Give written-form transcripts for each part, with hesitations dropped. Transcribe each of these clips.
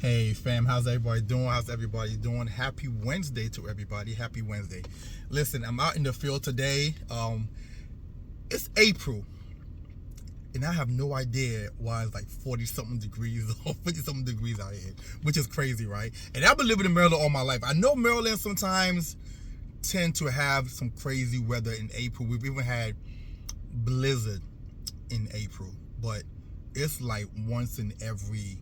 Hey fam, how's everybody doing? Happy Wednesday to everybody. Happy Wednesday. Listen, I'm out in the field today. It's April, and I have no idea why it's like 40 something degrees or 50 something degrees out here, which is crazy, right? And I've been living in Maryland all my life. I know Maryland sometimes tend to have some crazy weather in April. We've even had blizzard in April, but it's like once in every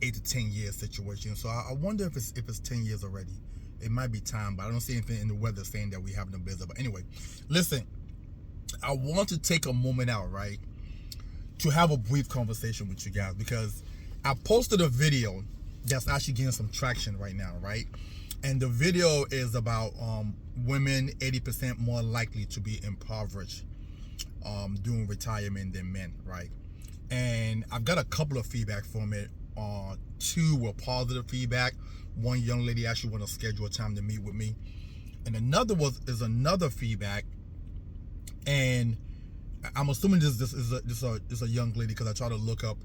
8 to 10 year situation. So I wonder if it's 10 years already. It might be time, but I don't see anything in the weather saying that we have no blizzard. But anyway, listen, I want to take a moment out, right, to have a brief conversation with you guys, because I posted a video that's actually getting some traction right now, right? And the video is about women 80% more likely to be impoverished during retirement than men, right? And I've got a couple of feedback from it. Two were positive feedback. One young lady actually want to schedule a time to meet with me, and another is another feedback. And I'm assuming this is a young lady, because I tried to look up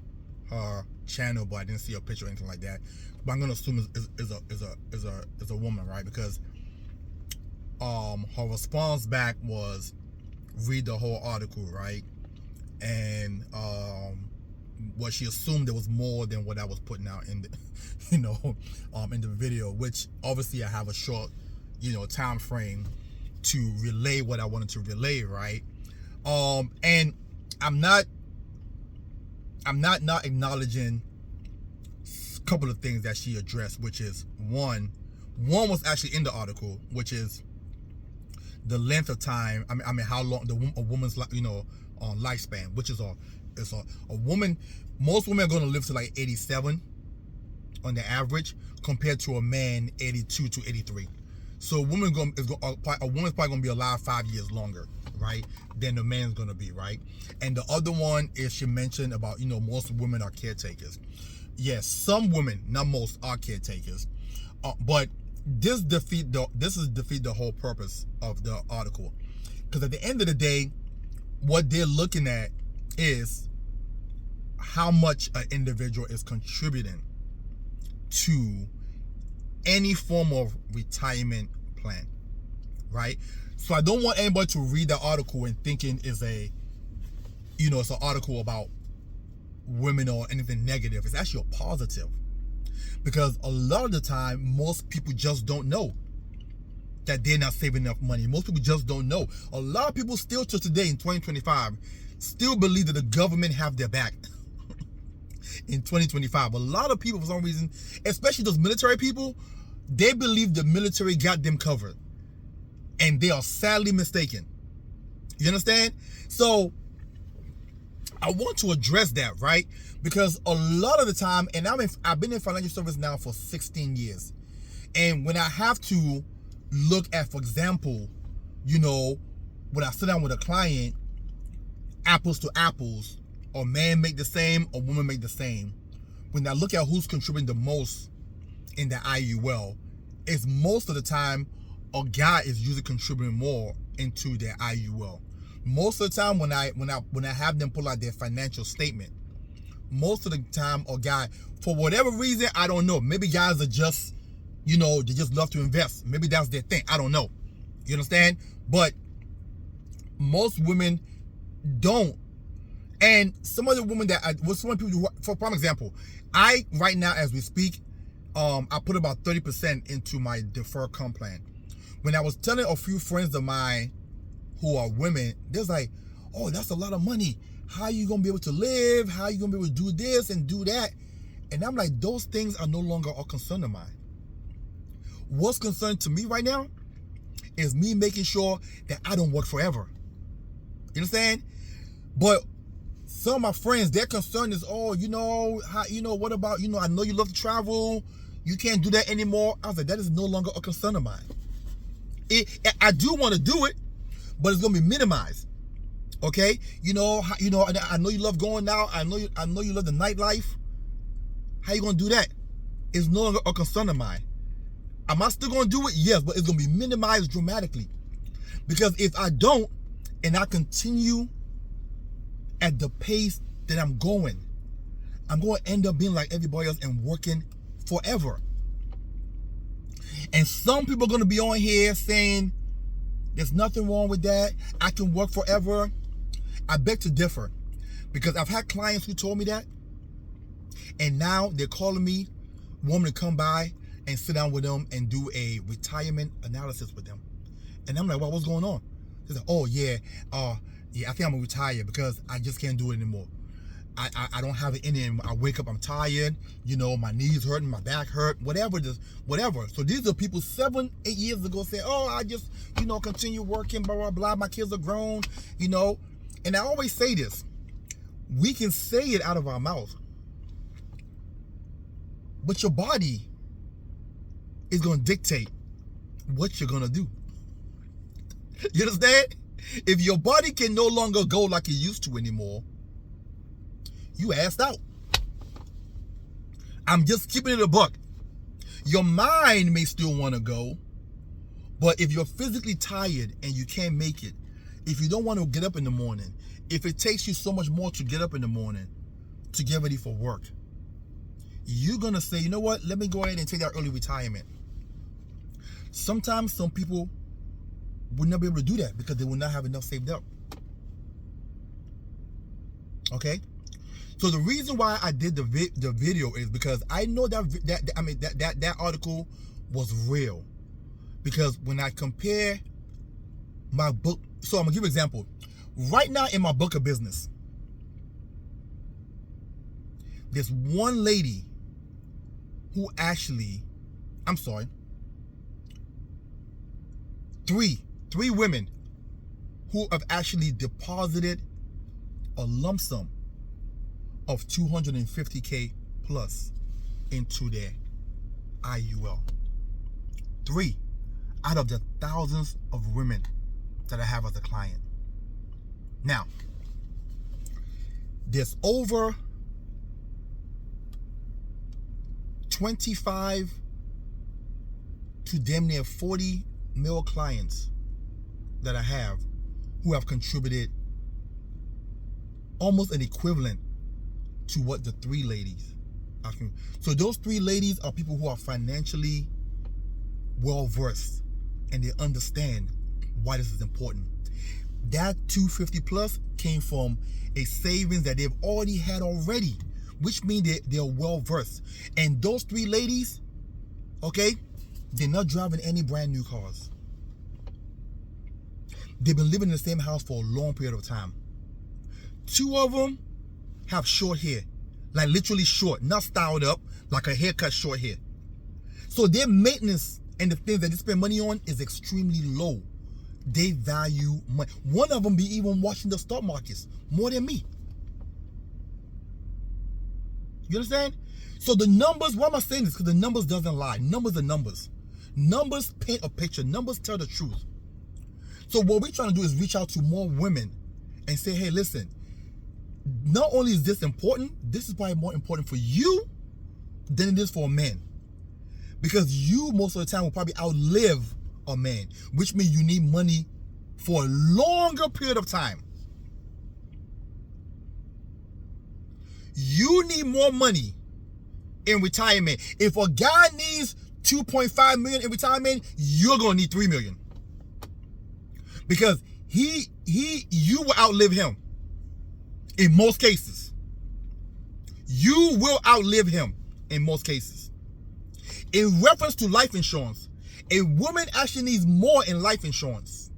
her channel, but I didn't see a picture or anything like that. But I'm gonna assume is a woman, right? Because her response back was read the whole article, right? And what she assumed there was more than what I was putting out in the, in the video, which obviously I have a short, time frame to relay what I wanted to relay, right? And I'm not acknowledging a couple of things that she addressed, which is one was actually in the article, which is the length of time. I mean how long a woman's lifespan, which is a woman. Most women are going to live to like 87 on the average, compared to a man 82 to 83. So a woman's probably going to be alive 5 years longer, right, than the man's going to be, right? And the other one is she mentioned about most women are caretakers. Yes, some women, not most, are caretakers, but this defeat the whole purpose of the article, because at the end of the day, what they're looking at is how much an individual is contributing to any form of retirement plan, right? So I don't want anybody to read the article and thinking it's an article about women or anything negative. It's actually a positive, because a lot of the time most people just don't know that they're not saving enough money. Most people just don't know. A lot of people still to today in 2025 still believe that the government have their back. In 2025, a lot of people, for some reason, especially those military people, they believe the military got them covered, and they are sadly mistaken. You understand? So I want to address that, right? Because a lot of the time, and I've been in financial service now for 16 years, and when I have to look at, for example, when I sit down with a client, apples to apples, a man make the same, a woman make the same. When I look at who's contributing the most in the IUL, it's most of the time a guy is usually contributing more into their IUL. Most of the time when I have them pull out their financial statement, most of the time a guy, for whatever reason, I don't know. Maybe guys are just, they just love to invest. Maybe that's their thing. I don't know. You understand? But most women don't. And some of the women some people who, for prime example, I right now as we speak, I put about 30% into my deferred comp plan. When I was telling a few friends of mine who are women, they're like, "Oh, that's a lot of money. How are you gonna be able to live? How are you gonna be able to do this and do that?" And I'm like, those things are no longer a concern of mine. What's concerned to me right now is me making sure that I don't work forever. You understand? But some of my friends, their concern is, what about, I know you love to travel, you can't do that anymore. I was like, that is no longer a concern of mine. I do want to do it, but it's gonna be minimized. Okay, I know you love going out. I know you love the nightlife. How you gonna do that? It's no longer a concern of mine. Am I still gonna do it? Yes, but it's gonna be minimized dramatically. Because if I don't, and I continue at the pace that I'm going, I'm going to end up being like everybody else and working forever. And some people are going to be on here saying there's nothing wrong with that. I can work forever. I beg to differ, because I've had clients who told me that, and now they're calling me, want me to come by and sit down with them and do a retirement analysis with them. And I'm like, well, what's going on? They say, oh yeah, I think I'm gonna retire because I just can't do it anymore. I don't have it in it. I wake up, I'm tired, my knees hurting, my back hurt, whatever. So these are people 7-8 years ago say, oh, I just, continue working, blah, blah, blah. My kids are grown, And I always say this, we can say it out of our mouth, but your body is going to dictate what you're going to do. You understand? If your body can no longer go like it used to anymore, you assed out. I'm just keeping it a buck. Your mind may still want to go, but if you're physically tired and you can't make it, if you don't want to get up in the morning, if it takes you so much more to get up in the morning to get ready for work, you're going to say, you know what, let me go ahead and take that early retirement. Sometimes some people would not be able to do that because they will not have enough saved up. Okay? So the reason why I did the video is because I know that article was real. Because when I compare my book, so I'm gonna give you an example. Right now in my book of business, there's one lady who actually, three women who have actually deposited a lump sum of $250K plus into their IUL. 3 out of the thousands of women that I have as a client. Now, there's over 25 to damn near 40 male clients that I have who have contributed almost an equivalent to what the 3 ladies are. So those 3 ladies are people who are financially well versed and they understand why this is important. That 250 plus came from a savings that they've already had already, which means they're well versed. And those 3 ladies, okay, they're not driving any brand new cars. They've been living in the same house for a long period of time. 2 of them have short hair, like literally short, not styled up, like a haircut short hair. So their maintenance and the things that they spend money on is extremely low. They value money. One of them be even watching the stock markets more than me. You understand? So the numbers, why am I saying this? Because the numbers doesn't lie. Numbers are numbers. Numbers paint a picture. Numbers tell the truth. So what we're trying to do is reach out to more women and say, hey, listen, not only is this important, this is probably more important for you than it is for a man. Because you, most of the time, will probably outlive a man, which means you need money for a longer period of time. You need more money in retirement. If a guy needs 2.5 million in retirement, you're going to need 3 million. Because you will outlive him. In most cases. You will outlive him in most cases. In reference to life insurance, a woman actually needs more in life insurance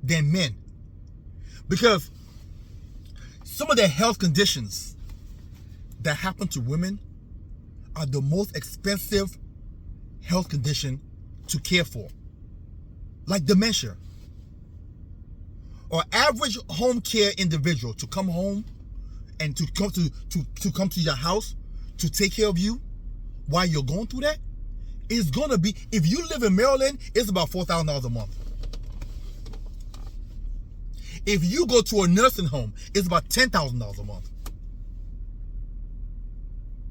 than men. Because some of the health conditions that happen to women are the most expensive health condition to care for. Like dementia. Or average home care individual to come home and to come to your house to take care of you while you're going through that is gonna be, if you live in Maryland, it's about $4,000 a month. If you go to a nursing home, it's about $10,000 a month.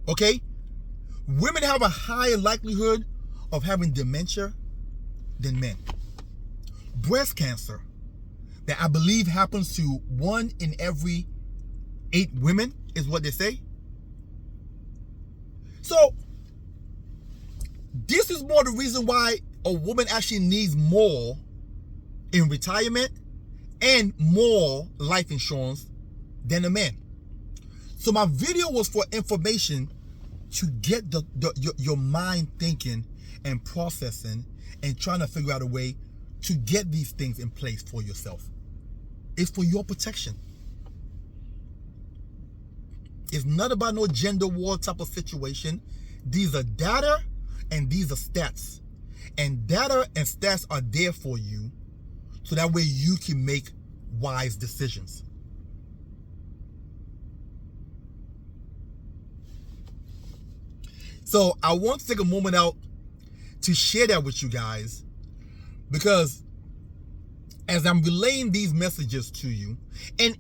Okay? Women have a higher likelihood of having dementia than men. Breast cancer, that I believe happens to 1 in every 8 women, is what they say. So this is more the reason why a woman actually needs more in retirement and more life insurance than a man. So my video was for information to get your mind thinking and processing and trying to figure out a way to get these things in place for yourself. It's for your protection. It's not about no gender war type of situation. These are data and these are stats. And data and stats are there for you so that way you can make wise decisions. So I want to take a moment out to share that with you guys, because as I'm relaying these messages to you, and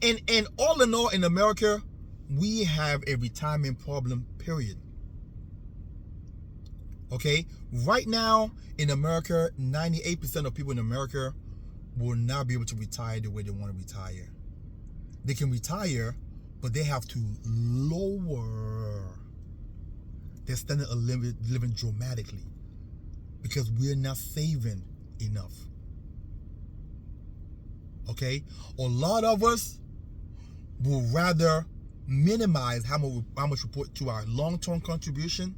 all in all, in America, we have a retirement problem, period. Okay? Right now, in America, 98% of people in America will not be able to retire the way they want to retire. They can retire, but they have to lower their standard of living dramatically because we're not saving enough. Okay? A lot of us will rather minimize how much we put to our long-term contribution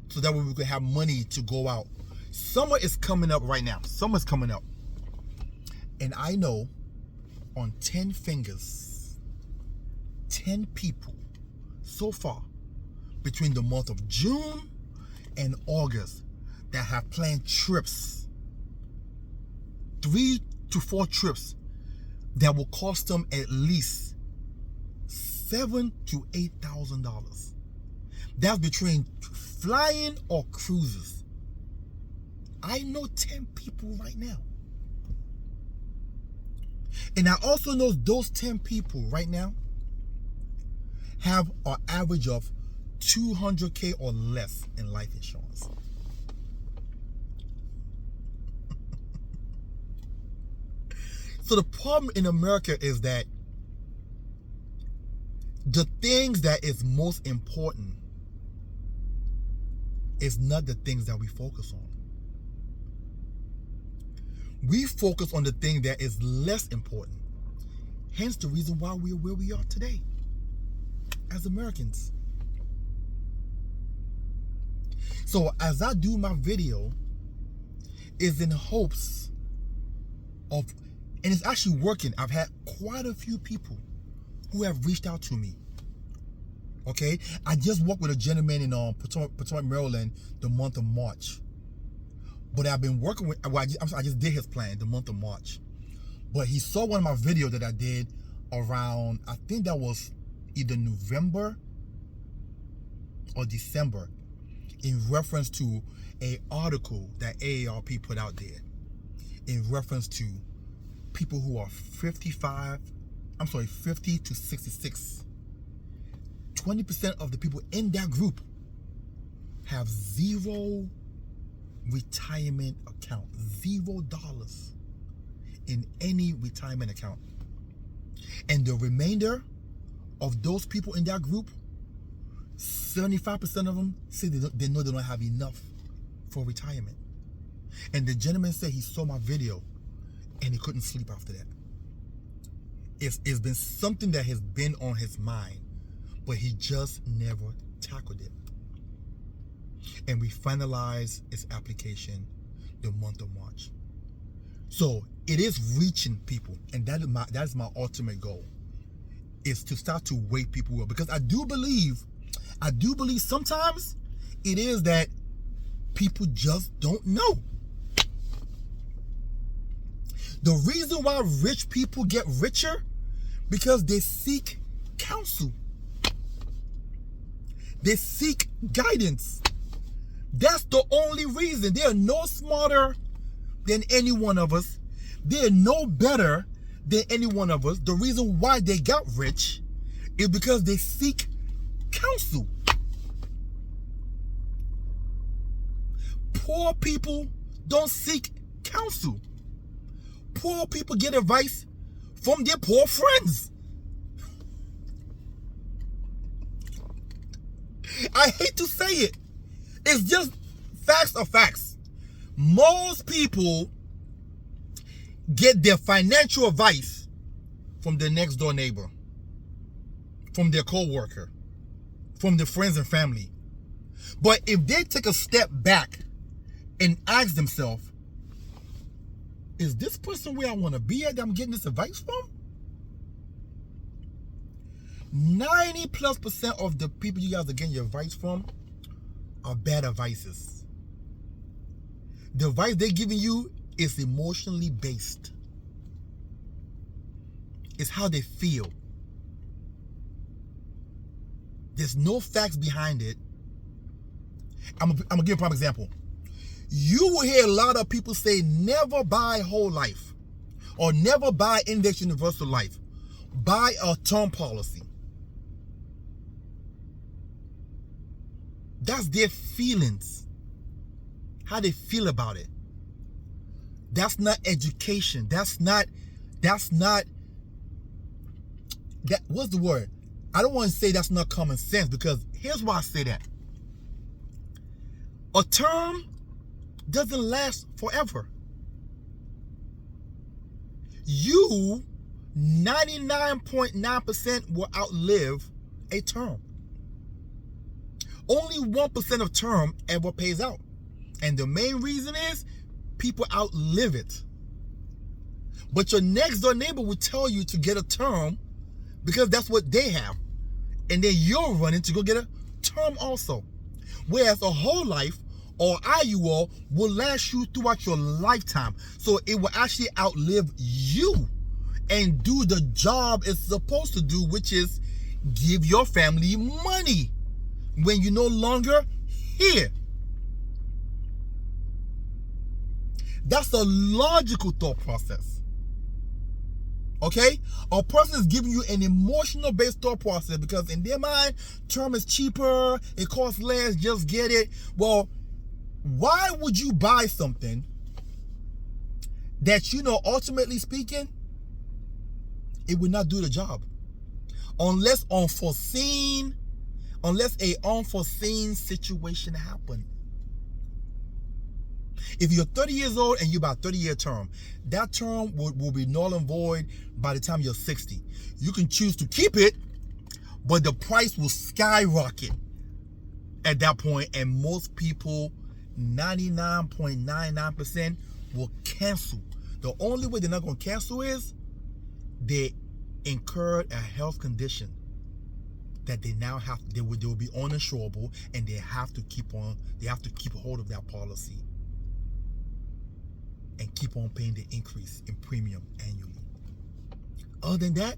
so that way we can have money to go out. Summer is coming up right now. Summer's coming up. And I know on 10 fingers, 10 people so far between the month of June and August that have planned trips, 3 to 4 trips that will cost them at least $7,000 to $8,000. That's between flying or cruises. I know 10 people right now. And I also know those 10 people right now have an average of $200K or less in life insurance. So the problem in America is that the things that is most important is not the things that we focus on. We focus on the thing that is less important. Hence the reason why we're where we are today as Americans. So as I do my video, is in hopes of, and it's actually working. I've had quite a few people who have reached out to me. Okay, I just worked with a gentleman in Potomac, Maryland, the month of March. But I've been working with, well, I just did his plan the month of March. But he saw one of my videos that I did around, I think that was either November or December, in reference to an article that AARP put out there in reference to people who are 50 to 66. 20% of the people in that group have zero retirement account, $0 in any retirement account. And the remainder of those people in that group, 75% of them say they know they don't have enough for retirement. And the gentleman said he saw my video and he couldn't sleep after that. It's been something that has been on his mind, but he just never tackled it. And we finalized its application the month of March. So it is reaching people, and that is my ultimate goal, is to start to wake people up. Because I do believe sometimes it is that people just don't know. The reason why rich people get richer, because they seek counsel. They seek guidance. That's the only reason. They are no smarter than any one of us. They are no better than any one of us. The reason why they got rich is because they seek counsel. Poor people don't seek counsel. Poor people get advice from their poor friends. I hate to say it. It's just facts are facts. Most people get their financial advice from their next door neighbor, from their co-worker, from their friends and family. But if they take a step back and ask themselves, is this person where I want to be at that I'm getting this advice from? 90+% of the people you guys are getting your advice from are bad advices. The advice they're giving you is emotionally based. It's how they feel. There's no facts behind it. I'm gonna give a prime example. You will hear a lot of people say never buy whole life or never buy index universal life. Buy a term policy. That's their feelings. How they feel about it. That's not education. That's not what's the word? I don't want to say that's not common sense, because here's why I say that. A term doesn't last forever. You 99.9% will outlive a term. Only 1% of term ever pays out. And the main reason is people outlive it. But your next door neighbor will tell you to get a term because that's what they have. And then you're running to go get a term also. Whereas a whole life or IUL will last you throughout your lifetime. So it will actually outlive you and do the job it's supposed to do, which is give your family money when you're no longer here. That's a logical thought process. Okay? A person is giving you an emotional based thought process because in their mind, term is cheaper, it costs less, just get it. Well, why would you buy something that you know, ultimately speaking, it would not do the job? Unless a unforeseen situation happen. If you're 30 years old and you buy a 30-year term, that term will be null and void by the time you're 60. You can choose to keep it, but the price will skyrocket at that point, and most people, 99.99%, will cancel. The only way they're not going to cancel is they incurred a health condition that they now have, they will be uninsurable, and they have to keep a hold of that policy and keep on paying the increase in premium annually. Other than that,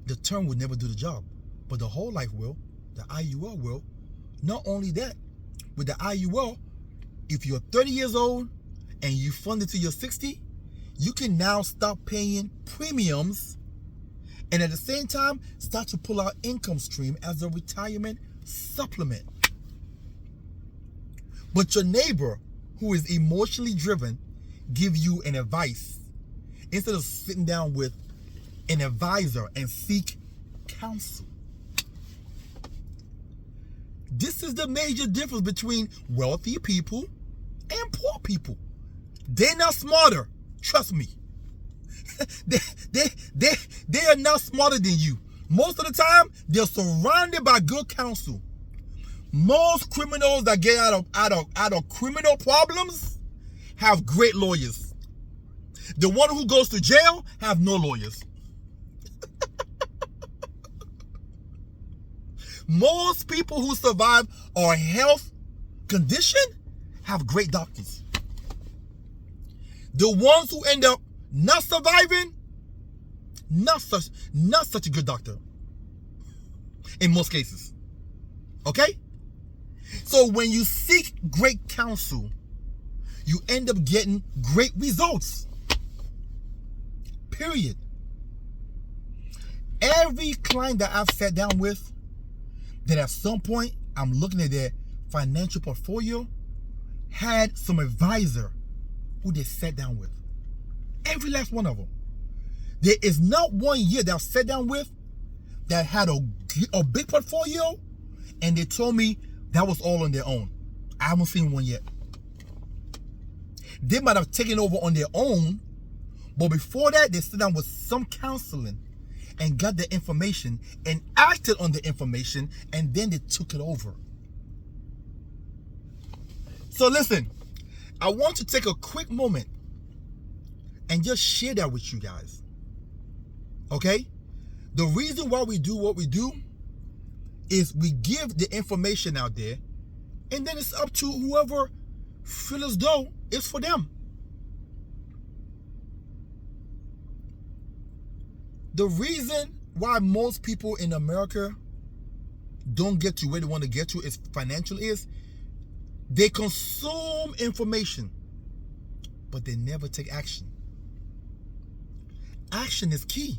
the term will never do the job, but the whole life will, the IUL will. Not only that, with the IUL, if you're 30 years old and you fund it till you're 60, you can now stop paying premiums and at the same time start to pull out income stream as a retirement supplement. But your neighbor who is emotionally driven give you an advice instead of sitting down with an advisor and seek counsel. This is the major difference between wealthy people and poor people. They're not smarter, trust me. they are not smarter than you. Most of the time, they're surrounded by good counsel. Most criminals that get out of criminal problems have great lawyers. The one who goes to jail have no lawyers. Most people who survive a health condition have great doctors. The ones who end up not surviving, not such a good doctor in most cases. Okay? So when you seek great counsel, you end up getting great results. Period. Every client that I've sat down with, that at some point I'm looking at their financial portfolio, had some advisor who they sat down with. Every last one of them. There is not one year that I've sat down with that had a big portfolio And they told me that was all on their own. I haven't seen one yet. They might have taken over on their own, but before that, they sat down with some counseling and got the information and acted on the information, and then they took it over. So listen, I want to take a quick moment and just share that with you guys. Okay? The reason why we do what we do is we give the information out there, and then it's up to whoever feels as though it's for them. The reason why most people in America don't get to where they want to get to is financial is they consume information, but they never take action. Action is key.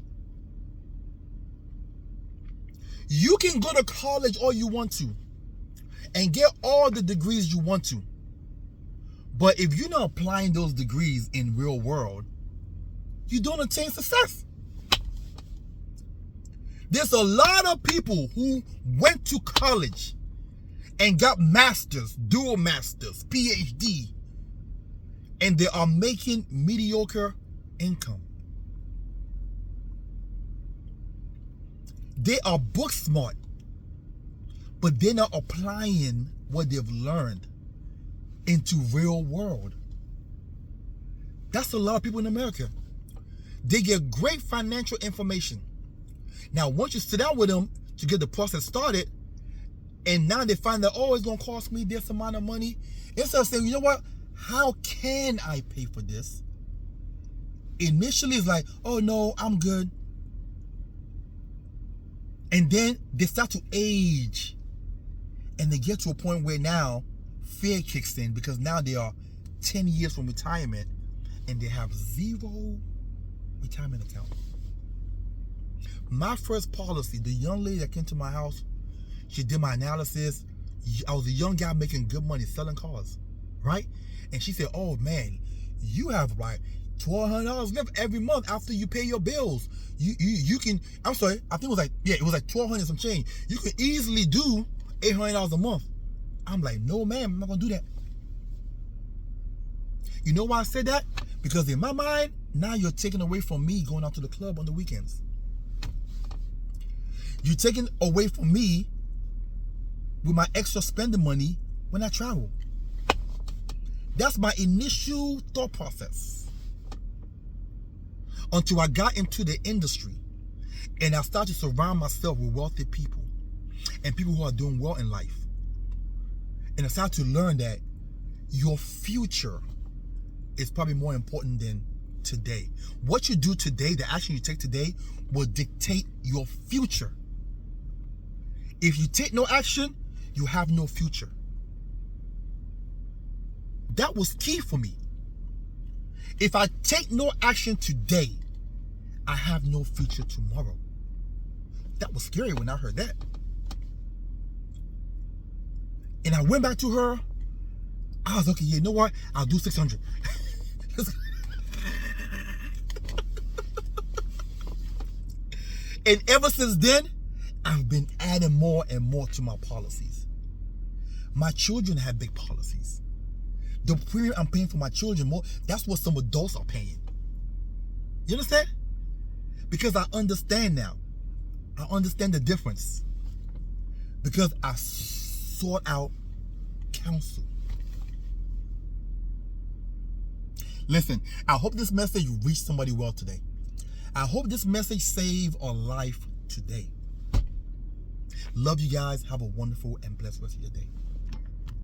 You can go to college all you want to and get all the degrees you want to. But if you're not applying those degrees in real world, you don't attain success. There's a lot of people who went to college and got masters, dual masters, PhD, and they are making mediocre income. They are book smart, but they're not applying what they've learned into real world. That's a lot of people in America. They get great financial information. Now, once you sit down with them to get the process started, and now they find that, oh, it's going to cost me this amount of money, instead of saying, you know what, how can I pay for this? Initially, it's like, oh, no, I'm good. And then they start to age, and they get to a point where now fear kicks in, because now they are 10 years from retirement and they have zero retirement account. My first policy, the young lady that came to my house, she did my analysis. I was a young guy making good money selling cars, right? And she said, oh man, you have like $1,200 left every month after you pay your bills. You can, I'm sorry, I think it was like, yeah, it was like $1,200 some change. You can easily do $800 a month. I'm like, no ma'am, I'm not gonna do that. You know why I said that? Because in my mind, now you're taking away from me going out to the club on the weekends. You're taking away from me with my extra spending money when I travel. That's my initial thought process. Until I got into the industry and I started to surround myself with wealthy people and people who are doing well in life. And I started to learn that your future is probably more important than today. What you do today, the action you take today, will dictate your future. If you take no action, you have no future. That was key for me. If I take no action today, I have no future tomorrow. That was scary when I heard that. And I went back to her. I was okay, you know what? I'll do 600. And ever since then, I've been adding more and more to my policies. My children have big policies. The premium I'm paying for my children more, that's what some adults are paying. You understand? Because I understand now. I understand the difference. Because I sought out counsel. Listen, I hope this message reached somebody well today. I hope this message saved a life today. Love you guys. Have a wonderful and blessed rest of your day.